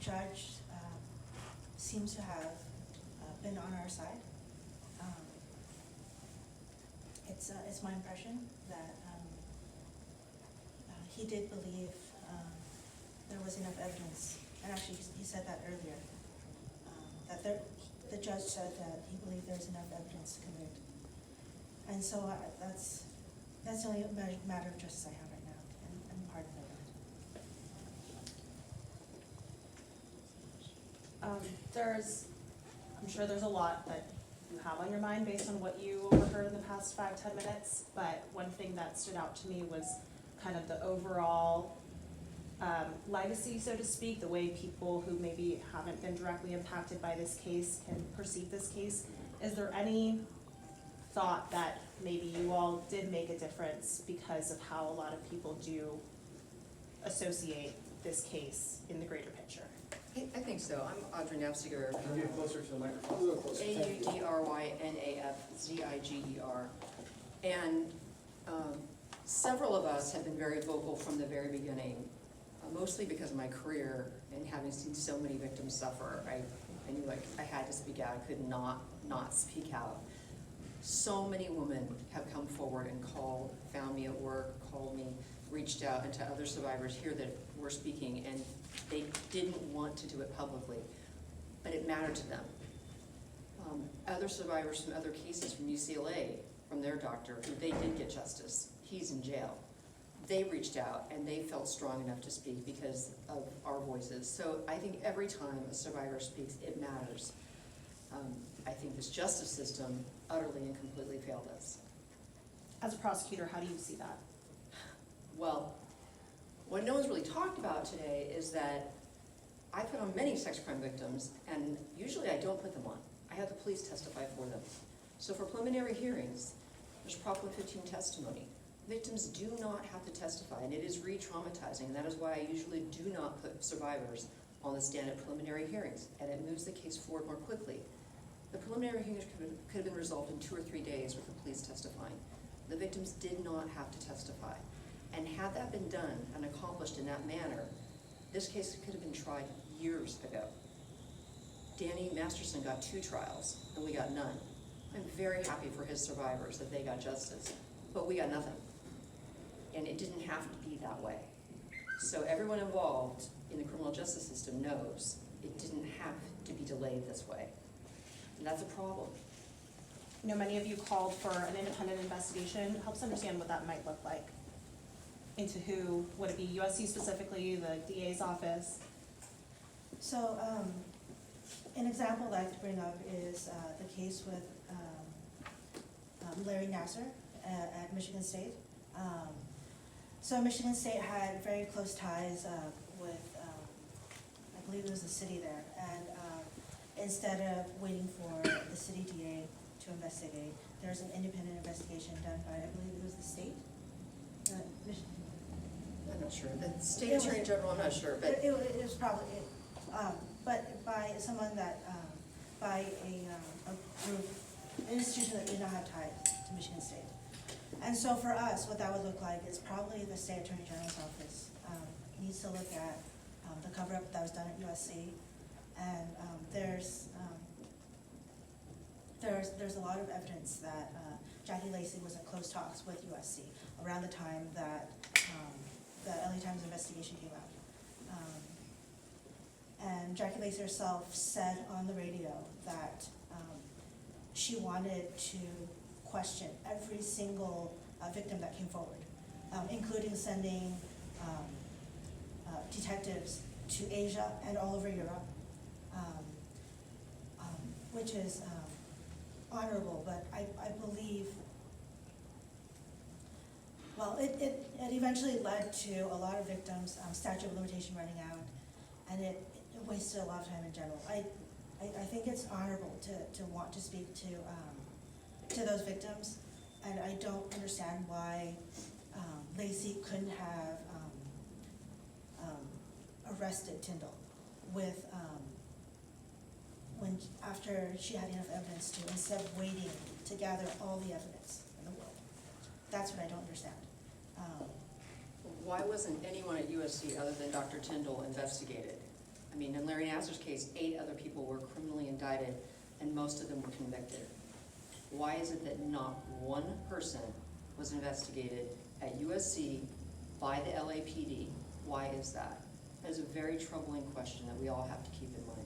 judge seems to have been on our side. It's my impression that he did believe there was enough evidence, and actually he said that earlier, that the judge said that he believed there was enough evidence to convict. And so that's the only matter of justice I have right now, and I'm part of it. I'm sure there's a lot that you have on your mind based on what you overheard in the past 5-10 minutes, but one thing that stood out to me was kind of the overall legacy, so to speak, the way people who maybe haven't been directly impacted by this case can perceive this case. Is there any thought that maybe you all did make a difference because of how a lot of people do associate this case in the greater picture? I think so. I'm Audry Nafziger. Can you get closer to the microphone? A little closer. AUDRYNAFZIGER. And several of us have been very vocal from the very beginning, mostly because of my career and having seen so many victims suffer. I knew like I had to speak out. I could not speak out. So many women have come forward and called, found me at work, called me, reached out, and to other survivors here that were speaking, and they didn't want to do it publicly, but it mattered to them. Other survivors from other cases from UCLA, from their doctor, who they did get justice, he's in jail. They reached out and they felt strong enough to speak because of our voices. So I think every time a survivor speaks, it matters. I think this justice system utterly and completely failed us. As a prosecutor, how do you see that? Well, what no one's really talked about today is that I put on many sex crime victims, and usually I don't put them on. I have the police testify for them. So for preliminary hearings, there's Prop 115 testimony. Victims do not have to testify, and it is re-traumatizing, and that is why I usually do not put survivors on the stand at preliminary hearings, and it moves the case forward more quickly. The preliminary hearings could have been resolved in 2 or 3 days with the police testifying. The victims did not have to testify. And had that been done and accomplished in that manner, this case could have been tried years ago. Danny Masterson got 2 trials, and we got none. I'm very happy for his survivors that they got justice, but we got nothing. And it didn't have to be that way. So everyone involved in the criminal justice system knows it didn't have to be delayed this way. And that's a problem. You know, many of you called for an independent investigation. Help us understand what that might look like. Into who? Would it be USC specifically, the DA's office? So an example I'd like to bring up is the case with Larry Nassar at Michigan State. So Michigan State had very close ties with, I believe it was the city there, and instead of waiting for the city DA to investigate, there was an independent investigation done by, I believe it was the state. I'm not sure. The state attorney general, I'm not sure, but it was probably, but by someone that, by a group, an institution that did not have ties to Michigan State. And so for us, what that would look like is probably the state attorney general's office needs to look at the cover-up that was done at USC, and there's a lot of evidence that Jackie Lacey was in close talks with USC around the time that the LA Times investigation came out. And Jackie Lacey herself said on the radio that she wanted to question every single victim that came forward, including sending detectives to Asia and all over Europe, which is honorable, but I believe, well, it eventually led to a lot of victims, statute of limitation running out, and it wasted a lot of time in general. I think it's honorable to want to speak to those victims, and I don't understand why Lacey couldn't have arrested Tyndall with after she had enough evidence to, instead of waiting to gather all the evidence in the world. That's what I don't understand. why wasn't anyone at USC other than Dr. Tyndall investigated? I I mean, in Larry Nassar's case, 8 other people were criminally indicted, and most of them were convicted. Why is it that not one person was investigated at USC by the LAPD? Why is that? That is a very troubling question that we all have to keep in mind.